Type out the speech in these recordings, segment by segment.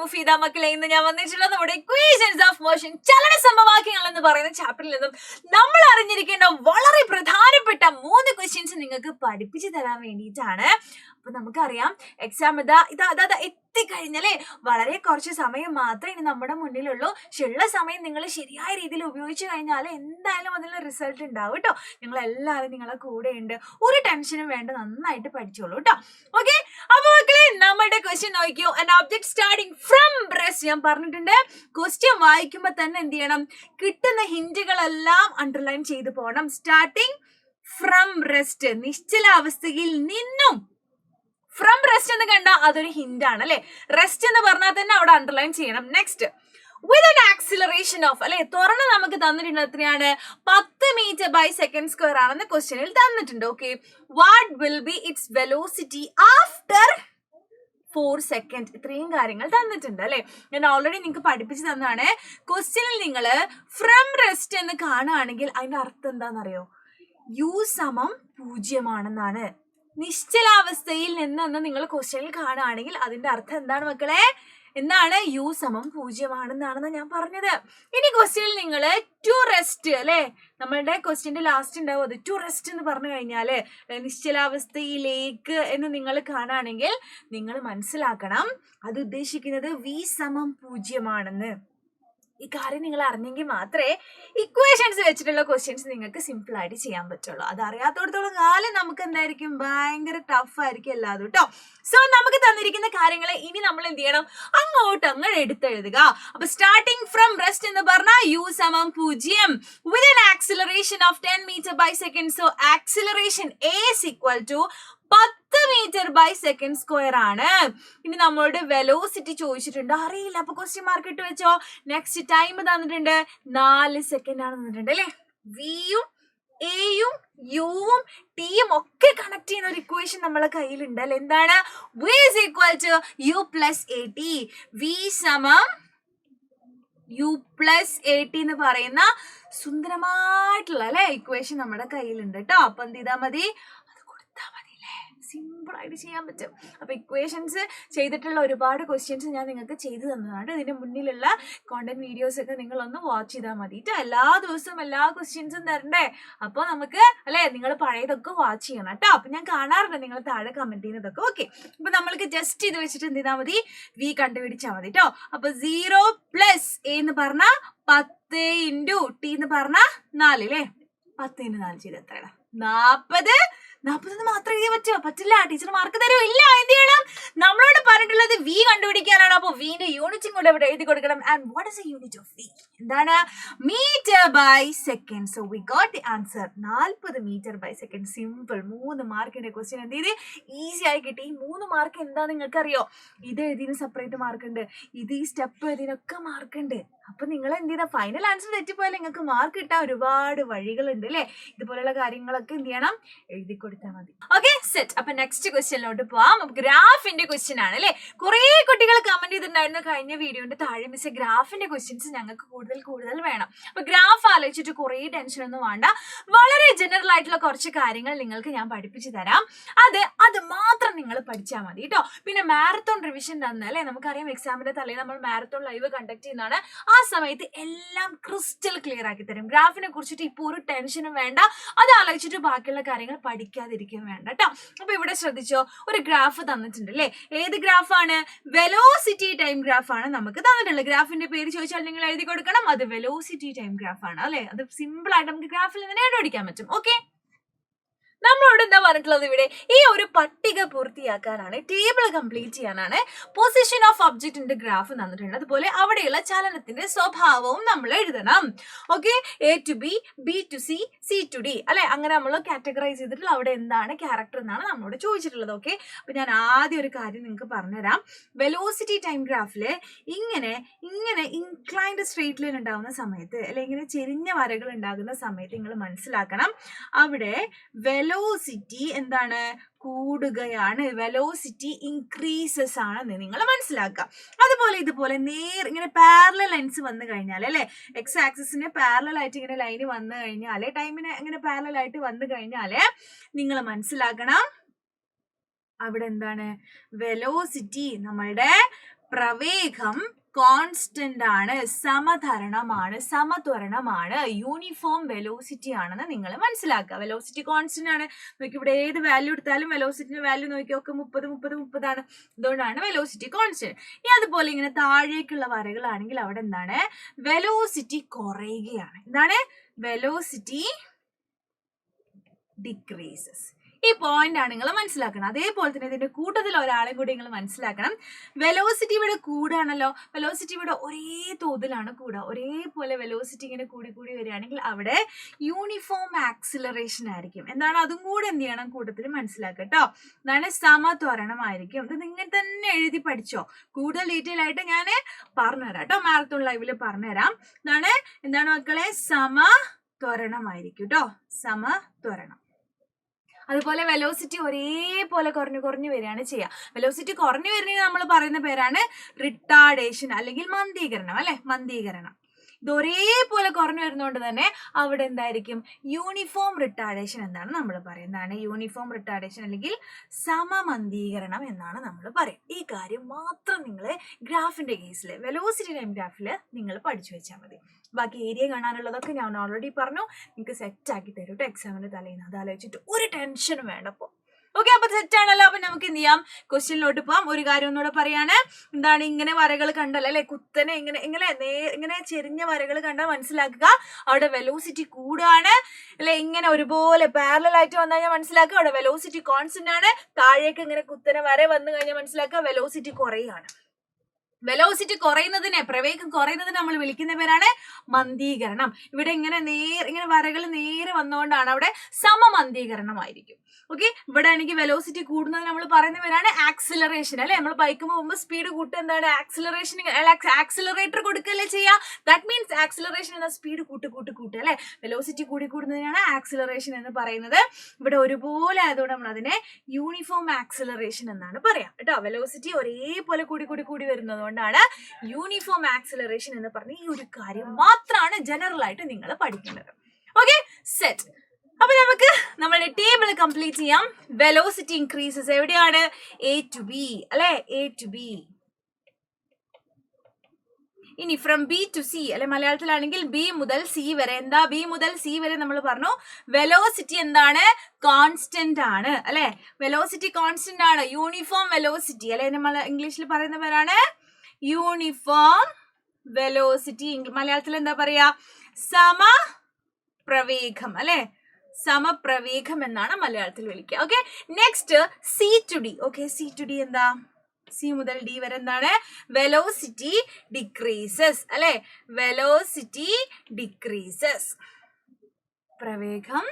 മുഫീദ മക്കളെ. ഇന്ന് ഞാൻ വന്നിട്ടുള്ള നമ്മുടെ ഇക്വേഷൻസ് ഓഫ് മോഷൻ ചലന സമവാക്യങ്ങൾ എന്ന് പറയുന്ന ചാപ്റ്ററിൽ നിന്നും നമ്മൾ അറിഞ്ഞിരിക്കേണ്ട വളരെ പ്രധാനപ്പെട്ട 3 ക്വസ്റ്റ്യൻസ് നിങ്ങൾക്ക് പഠിപ്പിച്ചു തരാൻ വേണ്ടിയിട്ടാണ്. അപ്പൊ നമുക്കറിയാം എക്സാം ഇതാ എത്തിക്കഴിഞ്ഞാലേ വളരെ കുറച്ച് സമയം മാത്രമേ ഇനി നമ്മുടെ മുന്നിലുള്ളൂ. പക്ഷെ ഉള്ള സമയം നിങ്ങൾ ശരിയായ രീതിയിൽ ഉപയോഗിച്ചു കഴിഞ്ഞാൽ എന്തായാലും അതിനുള്ള റിസൾട്ട് ഉണ്ടാവും കേട്ടോ. നിങ്ങൾ എല്ലാവരും നിങ്ങളെ കൂടെ ഉണ്ട്, ഒരു ടെൻഷനും വേണ്ട, നന്നായിട്ട് പഠിച്ചോളൂ കേട്ടോ. ഓക്കെ, അപ്പൊ മക്കളെ നമ്മുടെ ക്വസ്റ്റ്യൻ നോക്കിയോ. an object starting from rest. ഞാൻ പറഞ്ഞിട്ടുണ്ട് ക്വസ്റ്റ്യൻ വായിക്കുമ്പോ തന്നെ എന്ത് ചെയ്യണം, കിട്ടുന്ന ഹിന്റുകളെല്ലാം അണ്ടർലൈൻ ചെയ്ത് പോകണം. സ്റ്റാർട്ടിങ് ഫ്രം റെസ്റ്റ്, നിശ്ചലാവസ്ഥയിൽ നിന്നും. ഫ്രം റെസ്റ്റ് എന്ന് കണ്ട അതൊരു ഹിന്റ് ആണ് അല്ലെ. റെസ്റ്റ് എന്ന് പറഞ്ഞാൽ തന്നെ അവിടെ അണ്ടർലൈൻ ചെയ്യണം. Next with an acceleration of അല്ലെ, തുറന്ന് നമുക്ക് തന്നിട്ടുണ്ട് എത്രയാണ്, 10 മീറ്റർ ബൈ സെക്കൻഡ് സ്ക്വയർ ആണെന്ന് ക്വസ്റ്റ്യനിൽ തന്നിട്ടുണ്ട്. Okay, what will be it's velocity after 4 second. ഇത്രയും കാര്യങ്ങൾ തന്നിട്ടുണ്ട് അല്ലെ. ഞാൻ ഓൾറെഡി നിങ്ങൾക്ക് പഠിപ്പിച്ചു തന്നതാണ്. ക്വസ്റ്റ്യനിൽ നിങ്ങൾ ഫ്രം റെസ്റ്റ് എന്ന് കാണുകയാണെങ്കിൽ അതിന്റെ അർത്ഥം എന്താണെന്നറിയോ, u സമം 0 നിശ്ചലാവസ്ഥയിൽ നിന്ന് നിങ്ങൾ ക്വസ്റ്റ്യനിൽ കാണുകയാണെങ്കിൽ അതിന്റെ അർത്ഥം എന്താണ് മക്കളെ, എന്താണ്, u സമം 0 ഞാൻ പറഞ്ഞത്. ഇനി ക്വസ്റ്റ്യനിൽ നിങ്ങൾ ടു റെസ്റ്റ് അല്ലെ, നമ്മളുടെ ക്വസ്റ്റ്യന്റെ ലാസ്റ്റ് ഉണ്ടാവും അത് ടു റെസ്റ്റ് എന്ന് പറഞ്ഞു കഴിഞ്ഞാല് നിശ്ചലാവസ്ഥയിലേക്ക് എന്ന് നിങ്ങൾ കാണുകയാണെങ്കിൽ നിങ്ങൾ മനസ്സിലാക്കണം അത് ഉദ്ദേശിക്കുന്നത് v സമം 0 ഈ കാര്യം നിങ്ങൾ അറിഞ്ഞെങ്കിൽ മാത്രമേ ഇക്വേഷൻസ് വെച്ചിട്ടുള്ള ക്വസ്റ്റ്യൻസ് നിങ്ങൾക്ക് സിമ്പിൾ ആയിട്ട് ചെയ്യാൻ പറ്റുള്ളൂ. അത് അറിയാത്തോടത്തോളം കാലം നമുക്ക് എന്തായിരിക്കും, ഭയങ്കര ടഫ് ആയിരിക്കും എല്ലാതും കേട്ടോ. സോ നമുക്ക് തന്നിരിക്കുന്ന കാര്യങ്ങൾ ഇനി നമ്മൾ എന്ത് ചെയ്യണം, അങ്ങ് എടുത്തെഴുതുക. അപ്പൊ സ്റ്റാർട്ടിങ് ഫ്രം റെസ്റ്റ് എന്ന് പറഞ്ഞാൽ u സമം 0 with an acceleration of 10 meter by second. So acceleration a is equal to 10 metre by second square ആണ്. ഇനി നമ്മളോട് വെലോസിറ്റി ചോദിച്ചിട്ടുണ്ട്, അറിയില്ല. അപ്പൊ ക്വസ്റ്റ്യൻ മാർക്ക് ഇട്ട് വെച്ചോ. നെക്സ്റ്റ് ടൈം തന്നിട്ടുണ്ട് 4 സെക്കൻഡ് ആണ് തന്നിട്ടുണ്ട് അല്ലെ. വിയും എയും യുവും ടിയും ഒക്കെ കണക്ട് ചെയ്യുന്ന ഒരു ഇക്വേഷൻ നമ്മളെ കയ്യിലുണ്ട് അല്ലെ. എന്താണ്, v is equal to u plus at. v സമം u plus at എന്ന് പറയുന്ന സുന്ദരമായിട്ടുള്ള അല്ലെ ഇക്വേഷൻ നമ്മുടെ കയ്യിലുണ്ട് കേട്ടോ. അപ്പൊ എന്ത് ചെയ്താൽ മതി, അത് കൊടുത്താൽ മതി. സിമ്പിൾ ആയിട്ട് ചെയ്യാൻ പറ്റും. അപ്പൊ ഇക്വേഷൻസ് ചെയ്തിട്ടുള്ള ഒരുപാട് ക്വസ്റ്റ്യൻസ് ഞാൻ നിങ്ങൾക്ക് ചെയ്തു തന്നതാണ്. ഇതിന്റെ മുന്നിലുള്ള കോണ്ടന്റ് വീഡിയോസ് ഒക്കെ നിങ്ങളൊന്ന് വാച്ച് ചെയ്താൽ മതി. എല്ലാ ദിവസവും എല്ലാ ക്വസ്റ്റ്യൻസും തരണ്ടേ. അപ്പൊ നമുക്ക് അല്ലെ, നിങ്ങൾ പഴയതൊക്കെ വാച്ച് ചെയ്യണം കേട്ടോ. അപ്പൊ ഞാൻ കാണാറുണ്ട് നിങ്ങൾ താഴെ കമന്റ് ചെയ്യുന്നതൊക്കെ. ഓക്കെ, അപ്പൊ നമ്മൾക്ക് ജസ്റ്റ് ഇത് വെച്ചിട്ട് എന്ത് ചെയ്താൽ മതി, v കണ്ടുപിടിച്ചാൽ മതി കേട്ടോ. അപ്പൊ 0 പ്ലസ് a എന്ന് പറഞ്ഞാൽ 10 ഇൻറ്റു t എന്ന് പറഞ്ഞാൽ 4 അല്ലേ. 10 × 4 ചെയ്ത് എത്രയാണ്, 40. 40 മാത്രം എഴുതിയാൽ പറ്റില്ല, ടീച്ചർ മാർക്ക് തരും. ഇല്ല, എന്ത് ചെയ്യണം, നമ്മളോട് പറഞ്ഞിട്ടുള്ളത് v കണ്ടുപിടിക്കാനാണ്. അപ്പൊ വിന്റെ യൂണിറ്റും കൂടെ ഇവിടെ എഴുതി കൊടുക്കണം. And what is a unit of v? എന്താണ്, metre by second. So we got the answer 40 metre by second. Simple. 3 മാർക്കിന്റെ ക്വസ്റ്റ്യൻ എന്ത് ചെയ്ത് ഈസി ആയി കിട്ടി. ഈ 3 മാർക്ക് എന്താ നിങ്ങൾക്ക് അറിയോ, ഇത് എഴുതിന് സെപ്പറേറ്റ് മാർക്ക് ഉണ്ട്, ഇത് ഈ സ്റ്റെപ്പ് എഴുതിനൊക്കെ മാർക്ക് ഉണ്ട്. അപ്പൊ നിങ്ങൾ എന്ത് ചെയ്താൽ ഫൈനൽ ആൻസർ തെറ്റിപ്പോയാൽ നിങ്ങൾക്ക് മാർക്ക് കിട്ടാൻ ഒരുപാട് വഴികളുണ്ട് അല്ലെ. ഇതുപോലുള്ള കാര്യങ്ങളൊക്കെ എന്ത് ചെയ്യണം, എഴുതി കൊടുത്താൽ മതി. Okay, set. അപ്പൊ നെക്സ്റ്റ് ക്വസ്റ്റ്യനിലോട്ട് പോവാം. ഗ്രാഫിന്റെ ക്വസ്റ്റ്യൻ ആണ് അല്ലെ. കുറെ കുട്ടികൾ കമന്റ് ചെയ്തിട്ടുണ്ടായിരുന്നു കഴിഞ്ഞ വീഡിയോന്റെ താഴെ, മിസ് ഗ്രാഫിന്റെ ക്വസ്റ്റ്യൻസ് ഞങ്ങൾക്ക് കൂടുതൽ വേണം. അപ്പൊ ഗ്രാഫ് ആലോചിച്ചിട്ട് കുറെ ടെൻഷൻ ഒന്നും വേണ്ട. വളരെ ജനറൽ ആയിട്ടുള്ള കുറച്ച് കാര്യങ്ങൾ നിങ്ങൾക്ക് ഞാൻ പഠിപ്പിച്ചു തരാം. അത് മാത്രം നിങ്ങൾ പഠിച്ചാൽ മതി കേട്ടോ. പിന്നെ മാരത്തോൺ റിവിഷൻ തന്നല്ലേ, നമുക്കറിയാം എക്സാമിന്റെ തലേ നമ്മൾ മാരത്തോൺ ലൈവ് കണ്ടക്ട് ചെയ്യുന്നതാണ്. ആ സമയത്ത് എല്ലാം ക്രിസ്റ്റൽ ക്ലിയർ ആക്കി തരും. ഗ്രാഫിനെ കുറിച്ചിട്ട് ഇപ്പൊ ഒരു ടെൻഷനും വേണ്ട. അത് ആലോചിച്ചിട്ട് ബാക്കിയുള്ള കാര്യങ്ങൾ പഠിക്കാതിരിക്കാൻ വേണ്ട കേട്ടോ. അപ്പൊ ഇവിടെ ശ്രദ്ധിച്ചോ, ഒരു ഗ്രാഫ് തന്നിട്ടുണ്ട് അല്ലേ. ഏത് ഗ്രാഫാണ്, വെലോസിറ്റി ടൈം ഗ്രാഫ് ആണ് നമുക്ക് തന്നിട്ടുള്ളത്. ഗ്രാഫിന്റെ പേര് ചോദിച്ചാൽ നിങ്ങൾ എഴുതി കൊടുക്കണം, അത് വെലോസിറ്റി ടൈം ഗ്രാഫ് ആണ് അല്ലെ. അത് സിമ്പിൾ ആയിട്ട് നമുക്ക് ഗ്രാഫിൽ നിന്ന് കണ്ടുപിടിക്കാൻ പറ്റും. ഓക്കെ, നമ്മളോട് എന്താ പറഞ്ഞിട്ടുള്ളത്, ഇവിടെ ഈ ഒരു പട്ടിക പൂർത്തിയാക്കാനാണ്, ടേബിൾ കംപ്ലീറ്റ് ചെയ്യാനാണ്. പൊസിഷൻ ഓഫ് ഒബ്ജക്റ്റിന്റെ ഗ്രാഫ് തന്നിട്ടുണ്ട്. അതുപോലെ അവിടെയുള്ള ചലനത്തിന്റെ സ്വഭാവവും നമ്മൾ എഴുതണം. Okay, a to b, b to c, c to d അല്ലെ. അങ്ങനെ നമ്മൾ കാറ്റഗറൈസ് ചെയ്തിട്ടുള്ള അവിടെ എന്താണ് ക്യാരക്ടർ എന്നാണ് നമ്മളോട് ചോദിച്ചിട്ടുള്ളത്. ഓക്കെ, അപ്പൊ ഞാൻ ആദ്യം ഒരു കാര്യം നിങ്ങൾക്ക് പറഞ്ഞുതരാം. വെലോസിറ്റി ടൈം ഗ്രാഫില് ഇങ്ങനെ ഇൻക്ലൈൻഡ് സ്ട്രെയിറ്റ് ലൈൻ ഉണ്ടാകുന്ന സമയത്ത് അല്ലെ, ഇങ്ങനെ ചെരിഞ്ഞ വരകൾ ഉണ്ടാകുന്ന സമയത്ത് നിങ്ങൾ മനസ്സിലാക്കണം അവിടെ വെലോസിറ്റി എന്താണ്, കൂടുകയാണ്. വെലോസിറ്റി ഇൻക്രീസസ് ആണെന്ന് നിങ്ങൾ മനസ്സിലാക്കുക. അതുപോലെ ഇതുപോലെ ഇങ്ങനെ പാരലൽ ലൈൻസ് വന്നു കഴിഞ്ഞാൽ അല്ലെ, എക്സ് ആക്സിസിന് പാരലൽ ആയിട്ട് ഇങ്ങനെ ലൈന് വന്നു കഴിഞ്ഞാൽ, ടൈമിന് ഇങ്ങനെ പാരലൽ ആയിട്ട് വന്നു കഴിഞ്ഞാൽ നിങ്ങൾ മനസ്സിലാക്കണം അവിടെ എന്താണ്, വെലോസിറ്റി നമ്മളുടെ പ്രവേഗം കോൺസ്റ്റന്റ് ആണ്, സമത്വരണമാണ്, യൂണിഫോം വെലോസിറ്റി ആണെന്ന് നിങ്ങൾ മനസ്സിലാക്കുക. വെലോസിറ്റി കോൺസ്റ്റന്റ് ആണ്. നോക്കി ഇവിടെ ഏത് വാല്യൂ എടുത്താലും വെലോസിറ്റിന്റെ വാല്യൂ നോക്കിയൊക്കെ 30 ആണ്. അതുകൊണ്ടാണ് വെലോസിറ്റി കോൺസ്റ്റന്റ്. ഇനി അതുപോലെ ഇങ്ങനെ താഴേക്കുള്ള വരകളാണെങ്കിൽ അവിടെ എന്താണ്? വെലോസിറ്റി കുറയുകയാണ്. എന്താണ്? Velocity decreases. ഈ പോയിന്റ് ആണ് നിങ്ങൾ മനസ്സിലാക്കണം. അതേപോലെ തന്നെ ഇതിന്റെ കൂട്ടത്തിൽ ഒരാളെ കൂടി നിങ്ങൾ മനസ്സിലാക്കണം. വെലോസിറ്റി ഇവിടെ കൂടാണല്ലോ. വെലോസിറ്റി ഇവിടെ ഒരേ തോതിലാണ് കൂടുക. ഒരേപോലെ വെലോസിറ്റി ഇങ്ങനെ കൂടി വരികയാണെങ്കിൽ അവിടെ യൂണിഫോം ആക്സിലറേഷൻ ആയിരിക്കും. എന്താണ്? അതും കൂടെ എന്ത് ചെയ്യണം? കൂട്ടത്തിൽ മനസ്സിലാക്കുക കേട്ടോ. എന്താണ്? സമത്വരണമായിരിക്കും. ഇത് നിങ്ങൾ തന്നെ എഴുതി പഠിച്ചോ. കൂടുതൽ ഡീറ്റെയിൽ ആയിട്ട് ഞാൻ പറഞ്ഞുതരാം കേട്ടോ. മാരത്തോൺ ലൈവില് പറഞ്ഞുതരാം. എന്താണ് മക്കളെ? സമത്വരണമായിരിക്കും കേട്ടോ. സമത്വരണം. അതുപോലെ വെലോസിറ്റി ഒരേപോലെ കുറഞ്ഞു വരികയാണ് ചെയ്യുക. വെലോസിറ്റി കുറഞ്ഞു വരുന്നതിന് നമ്മൾ പറയുന്ന പേരാണ് റിട്ടാർഡേഷൻ അല്ലെങ്കിൽ മന്ദീകരണം. അല്ലെ? മന്ദീകരണം. ഇത് ഒരേപോലെ കുറഞ്ഞു വരുന്നതുകൊണ്ട് തന്നെ അവിടെ എന്തായിരിക്കും? യൂണിഫോം റിട്ടാർഡേഷൻ എന്നാണ് നമ്മൾ പറയുന്നത്. യൂണിഫോം റിട്ടാർഡേഷൻ അല്ലെങ്കിൽ സമമന്ദീകരണം എന്നാണ് നമ്മൾ പറയും. ഈ കാര്യം മാത്രം നിങ്ങൾ ഗ്രാഫിന്റെ കേസിൽ, വെലോസിറ്റി ടൈം ഗ്രാഫിൽ നിങ്ങൾ പഠിച്ചു വെച്ചാൽ മതി. ബാക്കി ഏരിയ കാണാനുള്ളതൊക്കെ ഞാൻ ഓൾറെഡി പറഞ്ഞു. നിങ്ങൾക്ക് സെറ്റ് ആക്കി തരും കേട്ടോ എക്സാമിന് തലേന്ന്. അതാലോചിച്ചിട്ട് ഒരു ടെൻഷനും വേണ്ട. അപ്പോൾ ഓക്കെ, അപ്പൊ സെറ്റ് ആണല്ലോ. അപ്പൊ നമുക്ക് എന്ത് ചെയ്യാം? ക്വസ്റ്റ്യനിലോട്ട് പോവാം. ഒരു കാര്യം ഒന്നുകൂടെ പറയാണ്. എന്താണ്? ഇങ്ങനെ വരകൾ കണ്ടല്ലോ അല്ലെ? കുത്തനെ ഇങ്ങനെ ചെരിഞ്ഞ വരകൾ കണ്ടാൽ മനസ്സിലാക്കുക അവിടെ വെലോസിറ്റി കൂടാണ് അല്ലെ? ഇങ്ങനെ ഒരുപോലെ പാരലൽ ആയിട്ട് വന്നു കഴിഞ്ഞാൽ മനസ്സിലാക്കുക അവിടെ വെലോസിറ്റി കോൺസ്റ്റന്റ് ആണ്. താഴേക്ക് ഇങ്ങനെ കുത്തനെ വര വന്നു കഴിഞ്ഞാൽ മനസ്സിലാക്കുക വെലോസിറ്റി കുറയാണ്. വെലോസിറ്റി കുറയുന്നതിനെ, പ്രവേഗം കുറയുന്നതിനെ നമ്മൾ വിളിക്കുന്ന പേരാണ് മന്ദീകരണം. ഇവിടെ ഇങ്ങനെ വരകൾ നേരെ വന്നുകൊണ്ടാണ് അവിടെ സമമന്ദീകരണമായിരിക്കും. ഓക്കെ, ഇവിടെ ആണെങ്കിൽ വെലോസിറ്റി കൂടുന്നത് നമ്മൾ പറയുന്ന പേരാണ് ആക്സിലറേഷൻ അല്ലെ? നമ്മൾ ബൈക്ക് പോകുമ്പോൾ സ്പീഡ് കൂട്ടുക. എന്താണ്? ആക്സിലറേഷൻ, ആക്സിലറേറ്റർ കൊടുക്കല്ലേ ചെയ്യുക. ദാറ്റ് മീൻസ് ആക്സിലറേഷൻ എന്ന സ്പീഡ് കൂട്ടുക അല്ലെ? വെലോസിറ്റി കൂടുന്നതിനാണ് ആക്സിലറേഷൻ എന്ന് പറയുന്നത്. ഇവിടെ ഒരുപോലെ ആയതുകൊണ്ട് നമ്മൾ അതിനെ യൂണിഫോം ആക്സിലറേഷൻ എന്നാണ് പറയാം കേട്ടോ. വെലോസിറ്റി ഒരേപോലെ കൂടി വരുന്നത് കൊണ്ടാണ് യൂണിഫോം ആക്സിലറേഷൻ എന്ന് പറഞ്ഞ ഈ ഒരു കാര്യം മാത്രമാണ് ജനറൽ ആയിട്ട് നിങ്ങൾ പഠിക്കേണ്ടത്. Okay, set. അപ്പൊ നമുക്ക് നമ്മുടെ ടേബിൾ കംപ്ലീറ്റ് ചെയ്യാം. വെലോസിറ്റി ഇൻക്രീസസ് എവിടെയാണ്? A to B അല്ലെ? A to B. ഇനി ഫ്രം B to C അല്ലെ? മലയാളത്തിലാണെങ്കിൽ B മുതൽ C വരെ. എന്താ B മുതൽ C വരെ? നമ്മൾ പറഞ്ഞു വെലോസിറ്റി എന്താണ്? കോൺസ്റ്റന്റ് ആണ് അല്ലെ? വെലോസിറ്റി കോൺസ്റ്റന്റ് ആണ്. യൂണിഫോം വെലോസിറ്റി അല്ലെ? നമ്മൾ ഇംഗ്ലീഷിൽ പറയുന്ന പേരാണ് യൂണിഫോം വെലോസിറ്റി. മലയാളത്തിൽ എന്താ പറയാ? സമപ്രവേഗം അല്ലെ? സമപ്രവേഗം എന്നാണ് മലയാളത്തിൽ വിളിക്കുക. Okay, next C to D. Okay, C to D എന്താ? C മുതൽ D വരെ എന്താണ്? വെലോസിറ്റി ഡിക്രീസസ് അല്ലെ? Velocity decreases. പ്രവേഗം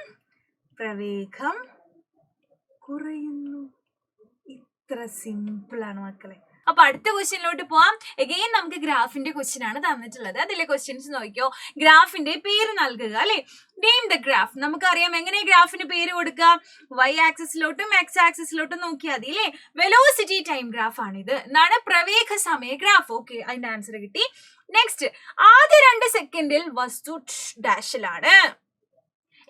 കുറയുന്നു. ഇത്ര സിമ്പിൾ ആണ് മക്കളെ. അപ്പൊ അടുത്ത ക്വസ്റ്റ്യനിലോട്ട് പോവാം. എഗെയിൻ നമുക്ക് ഗ്രാഫിന്റെ ക്വസ്റ്റ്യൻ ആണ് തന്നിട്ടുള്ളത്. അതിലെ ക്വസ്റ്റ്യൻസ് നോക്കിയോ. ഗ്രാഫിന്റെ പേര് നൽകുക അല്ലെ? Name the graph. നമുക്കറിയാം എങ്ങനെ ഗ്രാഫിന് പേര് കൊടുക്കാം. Y ആക്സിസിലോട്ടും X ആക്സിസിലോട്ടും നോക്കിയാൽ മതി അല്ലെ? വെലോസിറ്റി ടൈം ഗ്രാഫ് ആണിത്. എന്താണ്? പ്രവേഗ സമയ ഗ്രാഫ്. ഓക്കെ, അതിന്റെ ആൻസർ കിട്ടി. നെക്സ്റ്റ്, ആദ്യ 2 സെക്കൻഡിൽ വസ്തു ഡാഷിലാണ്.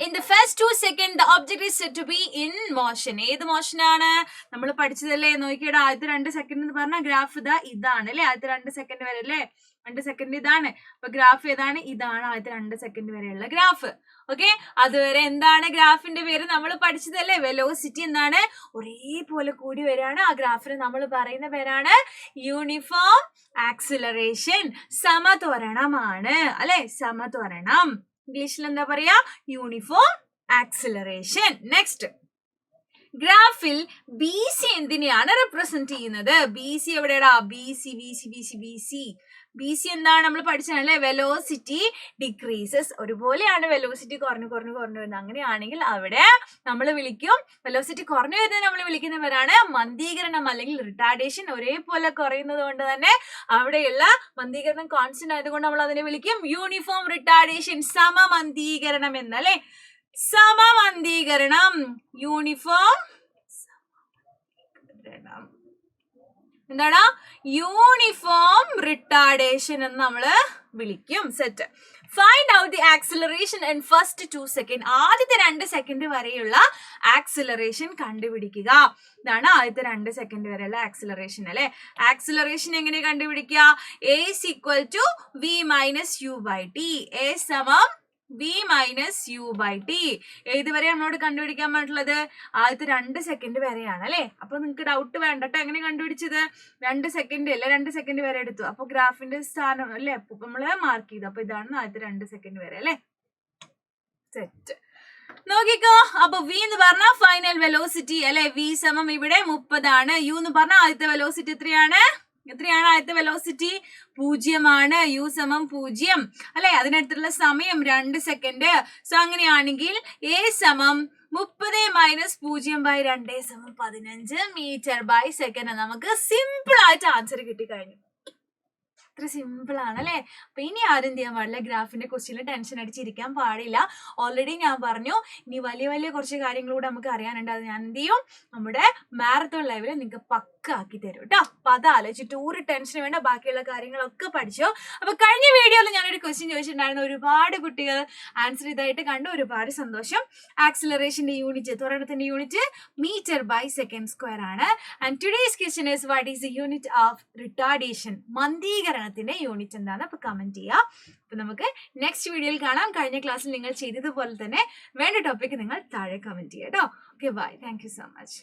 In the first 2 seconds, the object is said to be in motion. ഏത് മോഷൻ ആണ്? നമ്മൾ പഠിച്ചതല്ലേ? നോക്കിയുടെ ആദ്യത്തെ 2 സെക്കൻഡ് എന്ന് പറഞ്ഞ ഗ്രാഫ് ഇതാണ് അല്ലെ? ആദ്യത്തെ 2 സെക്കൻഡ് വരെ അല്ലേ? 2 സെക്കൻഡ് ഇതാണ്. അപ്പൊ ഗ്രാഫ് ഏതാണ്? ഇതാണ് ആദ്യത്തെ 2 സെക്കൻഡ് വരെയുള്ള ഗ്രാഫ്. ഓക്കെ, അതുവരെ എന്താണ് ഗ്രാഫിന്റെ പേര്? നമ്മൾ പഠിച്ചതല്ലേ? വെലോസിറ്റി എന്താണ്? ഒരേപോലെ കൂടി വരികയാണ്. ആ ഗ്രാഫിന് നമ്മൾ പറയുന്ന പേരാണ് യൂണിഫോം ആക്സിലറേഷൻ. സമത്വരണമാണ് അല്ലെ? സമത്വരണം. ഇംഗ്ലീഷിൽ എന്താ പറയാ? Uniform acceleration. നെക്സ്റ്റ്, ഗ്രാഫിൽ BC എന്തിനെയാണ് റെപ്രസെന്റ് ചെയ്യുന്നത്? BC എവിടെയാടാ? BC എന്താണ്? നമ്മൾ പഠിച്ചതല്ലേ? Velocity decreases. ഒരുപോലെയാണ് വെലോസിറ്റി കുറഞ്ഞു വരുന്നത്. അങ്ങനെയാണെങ്കിൽ അവിടെ നമ്മൾ വിളിക്കും, വെലോസിറ്റി കുറഞ്ഞു വരുന്നത് നമ്മൾ വിളിക്കുന്നവരാണ് മന്ദീകരണം അല്ലെങ്കിൽ റിട്ടാർഡേഷൻ. ഒരേപോലെ കുറയുന്നത് കൊണ്ട് തന്നെ അവിടെയുള്ള മന്ദീകരണം കോൺസ്റ്റന്റ് ആയതുകൊണ്ട് നമ്മൾ അതിനെ വിളിക്കും യൂണിഫോം റിട്ടാർഡേഷൻ. സമമന്ദീകരണം എന്നല്ലേ? സമമന്ദീകരണം, യൂണിഫോം എന്താണ്? യൂണിഫോം റിട്ടാർഡേഷൻ എന്ന് നമ്മള് വിളിക്കും. Set. Find out the acceleration in first 2 second. ആദ്യത്തെ 2 സെക്കൻഡ് വരെയുള്ള ആക്സിലറേഷൻ കണ്ടുപിടിക്കുക. ഇതാണ് ആദ്യത്തെ 2 സെക്കൻഡ് വരെയുള്ള ആക്സിലറേഷൻ അല്ലെ. ആക്സിലറേഷൻ എങ്ങനെ കണ്ടുപിടിക്കുക? A is equal to v minus u by t. A സമം v minus u by t. ഏത് വരെ നമ്മളോട് കണ്ടുപിടിക്കാൻ പറ്റുള്ളത്? ആദ്യത്തെ 2 സെക്കൻഡ് വരെയാണ് അല്ലെ. അപ്പൊ നിങ്ങൾക്ക് ഡൗട്ട് വേണ്ടട്ടോ, എങ്ങനെ കണ്ടുപിടിച്ചത്? 2 സെക്കൻഡ് അല്ലെ, 2 സെക്കൻഡ് വരെ എടുത്തു. അപ്പൊ ഗ്രാഫിന്റെ സ്ഥാനം അല്ലെ നമ്മള് മാർക്ക് ചെയ്തു. അപ്പൊ ഇതാണ് ആദ്യത്തെ 2 സെക്കൻഡ് വരെ അല്ലെ. സെറ്റ് നോക്കിക്കോ. അപ്പൊ v എന്ന് പറഞ്ഞ ഫൈനൽ വെലോസിറ്റി അല്ലെ. v സമം ഇവിടെ 30 ആണ്. u എന്ന് പറഞ്ഞ ആദ്യത്തെ വെലോസിറ്റി എത്രയാണ്? ആദ്യത്തെ വെലോസിറ്റി? 0 ആണ്. u സമം 0 അല്ലെ. അതിനടുത്തുള്ള സമയം 2 സെക്കൻഡ്. സോ അങ്ങനെയാണെങ്കിൽ a സമം 30 മൈനസ് 0/2 സമം 15 മീറ്റർ ബൈ സെക്കൻഡ്. നമുക്ക് സിമ്പിൾ ആയിട്ട് ആൻസർ കിട്ടിക്കഴിഞ്ഞു. അത്ര സിമ്പിൾ ആണ് അല്ലെ. അപ്പൊ ഇനി ആരും ചെയ്യാൻ പാടില്ല, ഗ്രാഫിന്റെ ക്വസ്റ്റ്യനിൽ ടെൻഷൻ അടിച്ചിരിക്കാൻ പാടില്ല. ഓൾറെഡി ഞാൻ പറഞ്ഞു ഇനി വലിയ വലിയ കുറച്ച് കാര്യങ്ങളൂടെ നമുക്ക് അറിയാനുണ്ട്. അത് ഞാൻ എന്ത് ചെയ്യും, നമ്മുടെ മാരത്തോൺ ലൈവില് നിങ്ങൾക്ക് പക്ക ആക്കി തരും കേട്ടോ. അപ്പൊ അത് ആലോചിച്ചിട്ട് ഒരു ടെൻഷൻ വേണ്ട, ബാക്കിയുള്ള കാര്യങ്ങളൊക്കെ പഠിച്ചോ. അപ്പൊ കഴിഞ്ഞ വീഡിയോയിൽ ഞാനൊരു ക്വസ്റ്റ്യൻ ചോദിച്ചിട്ടുണ്ടായിരുന്നു, ഒരുപാട് കുട്ടികൾ ആൻസർ ചെയ്തായിട്ട് കണ്ടു. ഒരുപാട് സന്തോഷം. ആക്സിലറേഷന്റെ യൂണിറ്റ്, ത്വരണത്തിന്റെ unit metre by second square ആണ്. And today's question is what is the unit of retardation? മന്ദീകരണത്തിന്റെ യൂണിറ്റ് എന്താണ്? അപ്പൊ കമന്റ് ചെയ്യുക. അപ്പൊ നമുക്ക് നെക്സ്റ്റ് വീഡിയോയിൽ കാണാം. കഴിഞ്ഞ ക്ലാസ്സിൽ നിങ്ങൾ ചെയ്തതുപോലെ തന്നെ വേണ്ട ടോപ്പിക് നിങ്ങൾ താഴെ കമന്റ് ചെയ്യുക കേട്ടോ. Okay, bye. Thank you so much.